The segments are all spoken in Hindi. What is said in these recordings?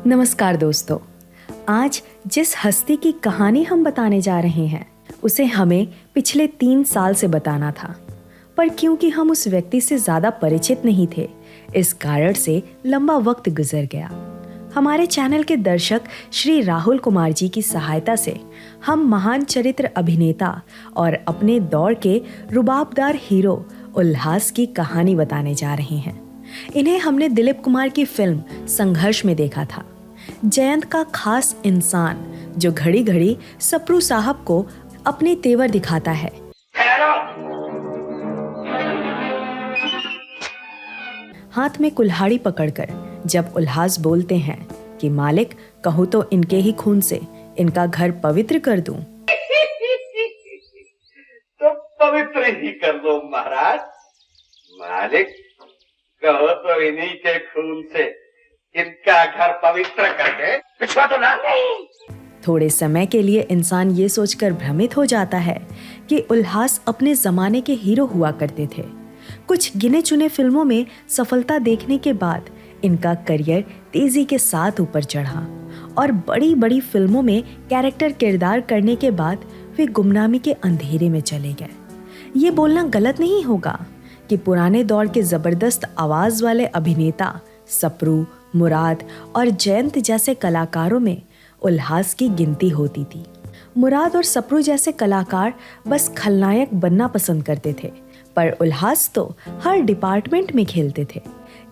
नमस्कार दोस्तों, आज जिस हस्ती की कहानी हम बताने जा रहे हैं उसे हमें पिछले 3 साल से बताना था, पर क्योंकि हम उस व्यक्ति से ज़्यादा परिचित नहीं थे, इस कारण से लंबा वक्त गुजर गया। हमारे चैनल के दर्शक श्री राहुल कुमार जी की सहायता से हम महान चरित्र अभिनेता और अपने दौर के रुबाबदार हीरो उल्हास की कहानी बताने जा रहे हैं। इन्हें हमने दिलीप कुमार की फिल्म संघर्ष में देखा था। जयंत का खास इंसान जो घड़ी घड़ी सप्रू साहब को अपने तेवर दिखाता है। हाथ में कुल्हाड़ी पकड़कर जब उल्हास बोलते हैं कि मालिक कहूँ तो इनके ही खून से इनका घर पवित्र कर दूं। तो पवित्र ही कर दो महाराज। मालिक कहो तो इन्हीं के खून से इनका घर पवित्र कर दे। पिछवा तो ना नहीं। थोड़े समय के लिए इंसान ये सोचकर भ्रमित हो जाता है कि उल्हास अपने जमाने के हीरो हुआ करते थे। कुछ गिने चुने फिल्मों में सफलता देखने के बाद इनका करियर तेजी के साथ ऊपर चढ़ा और बड़ी बड़ी फिल्मों में कैरेक्टर किरदार करने के बाद वे गुमनामी के अंधेरे में चले गए। ये बोलना गलत नहीं होगा कि पुराने दौर के जबरदस्त आवाज वाले अभिनेता सप्रू, मुराद और जयंत जैसे कलाकारों में उल्हास की गिनती होती थी। मुराद और सप्रू जैसे कलाकार बस खलनायक बनना पसंद करते थे, पर उल्हास तो हर डिपार्टमेंट में खेलते थे।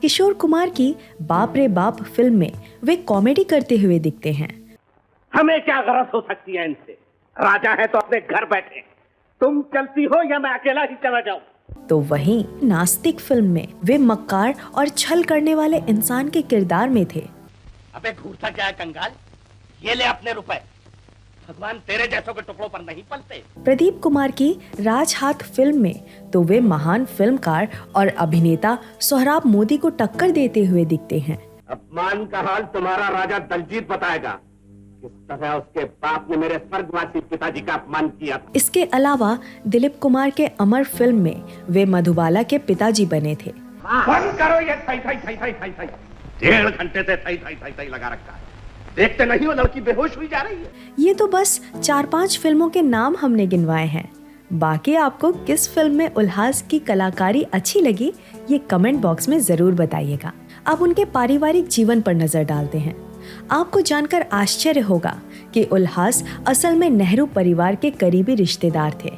किशोर कुमार की बाप रे बाप फिल्म में वे कॉमेडी करते हुए दिखते हैं। हमें क्या गरज हो सकती है इनसे? राजा है तो अपने घर बैठे। तुम चलती हो या मैं अकेला ही चला जाऊं? तो वहीं नास्तिक फिल्म में वे मक्कार और छल करने वाले इंसान के किरदार में थे। अबे घूरता क्या है कंगाल? ये ले अपने रुपए। भगवान तेरे जैसों के टुकड़ों पर नहीं पलते। प्रदीप कुमार की राजहाथ फिल्म में तो वे महान फिल्मकार और अभिनेता सोहराब मोदी को टक्कर देते हुए दिखते हैं। अपमान का हाल तुम्हारा राजा दलजीत बताएगा। किस तरह उसके बाप ने मेरे स्वर्गवासी पिताजी का अपमान किया था। इसके अलावा दिलीप कुमार के अमर फिल्म में वे मधुबाला के पिताजी बने थे। बंद करो ये थई। 1.5 घंटे से थई लगा रखा है। देखते नहीं हो लड़की बेहोश हुई जा रही है। ये तो बस 4-5 फिल्मों के नाम हमने गिनवाए हैं। बाकी आपको किस फिल्म में उल्हास की कलाकारी अच्छी लगी, ये कमेंट बॉक्स में जरूर बताइएगा। अब उनके पारिवारिक जीवन पर नजर डालते हैं। आपको जानकर आश्चर्य होगा कि उल्हास असल में नेहरू परिवार के करीबी रिश्तेदार थे।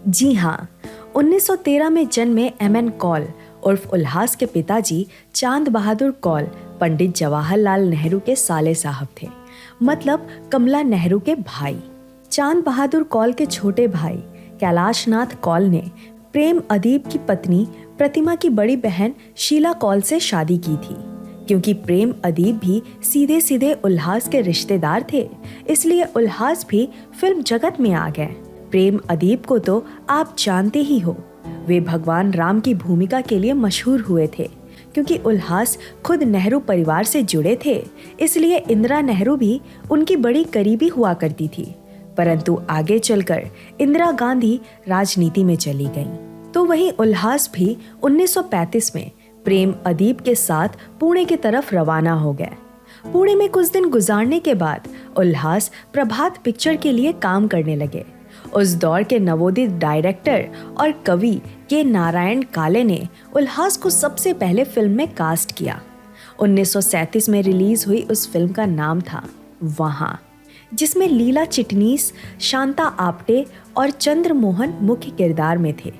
जी हाँ, 1913 में जन्मे एमएन कौल उर्फ उल्हास के पिताजी चांद बहादुर कौल पंडित जवाहरलाल नेहरू के साले साहब थे, मतलब कमला नेहरू के भाई। चांद बहादुर कौल के छोटे भाई कैलाशनाथ कौल ने प्रेम अदीब की पत्नी प्रतिमा की बड़ी बहन शीला कौल से शादी की थी। क्योंकि प्रेम अदीब भी सीधे सीधे उल्हास के रिश्तेदार थे, इसलिए उल्हास भी फिल्म जगत में आ गए। प्रेम अदीब को तो आप जानते ही हो, वे भगवान राम की भूमिका के लिए मशहूर हुए थे। क्योंकि उल्हास खुद नेहरू परिवार से जुड़े थे, इसलिए इंदिरा नेहरू भी उनकी बड़ी करीबी हुआ करती थी। परंतु आगे चलकर इंदिरा गांधी राजनीति में चली गईं। तो वहीं उल्हास भी 1935 में प्रेम अदीब के साथ पुणे की तरफ रवाना हो गए। पुणे में कुछ दिन गुजारने के बाद उल्हास प्रभात पिक्चर के लिए काम करने लगे। उस दौर के नवोदित डायरेक्टर और कवि के नारायण काले ने उल्हास को सबसे पहले फिल्म में कास्ट किया। 1937 में रिलीज हुई उस फिल्म का नाम था वहाँ, जिसमें लीला चिटनीस, शांता आप्टे और चंद्रमोहन मुख्य किरदार में थे।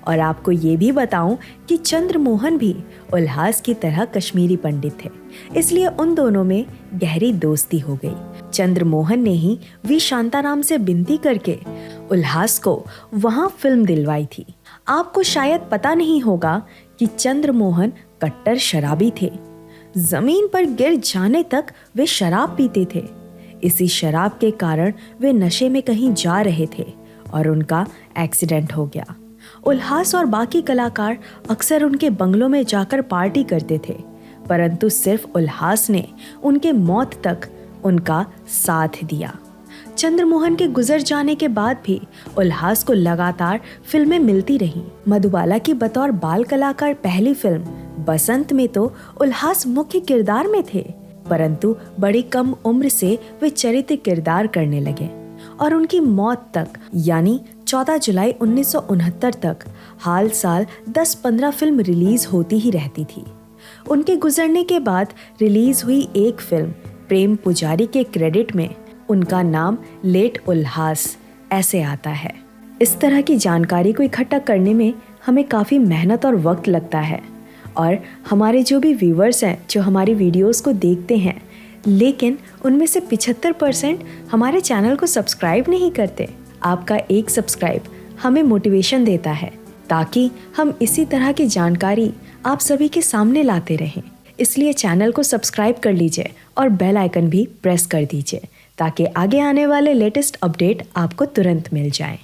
और आपको ये भी बताऊं कि चंद्रमोहन भी उल्हास की तरह कश्मीरी पंडित थे, इसलिए उन दोनों में गहरी दोस्ती हो गई। चंद्रमोहन ने ही वी शांताराम से विनती करके उल्हास को वहां फिल्म दिलवाई थी। आपको शायद पता नहीं होगा कि चंद्रमोहन कट्टर शराबी थे। जमीन पर गिर जाने तक वे शराब पीते थे। इसी शराब के कारण वे नशे में कहीं जा रहे थे और उनका एक्सीडेंट हो गया। उल्हास और बाकी कलाकार अक्सर उनके बंगलों में जाकर पार्टी करते थे, परंतु सिर्फ उल्हास ने उनके मौत तक उनका साथ दिया। चंद्रमोहन के गुजर जाने के बाद भी उल्हास को लगातार फिल्में मिलती रहीं। मधुबाला की बतौर बाल कलाकार पहली फिल्म बसंत में तो उल्हास मुख्य किरदार में थे, परंतु बड़ी कम उम्र से वे चरित्र किरदार करने लगे और उनकी मौत तक यानी 14 जुलाई 1969 तक हाल साल 10-15 फिल्म रिलीज होती ही रहती थी। उनके गुजरने के बाद रिलीज हुई एक फिल्म प्रेम पुजारी के क्रेडिट में उनका नाम लेट उल्हास ऐसे आता है। इस तरह की जानकारी को इकट्ठा करने में हमें काफ़ी मेहनत और वक्त लगता है और हमारे जो भी व्यूवर्स हैं जो हमारी वीडियोस को देखते हैं, लेकिन उनमें से 75% हमारे चैनल को सब्सक्राइब नहीं करते। आपका एक सब्सक्राइब हमें मोटिवेशन देता है ताकि हम इसी तरह की जानकारी आप सभी के सामने लाते रहें। इसलिए चैनल को सब्सक्राइब कर लीजिए और बेल आइकन भी प्रेस कर दीजिए ताकि आगे आने वाले लेटेस्ट अपडेट आपको तुरंत मिल जाएं।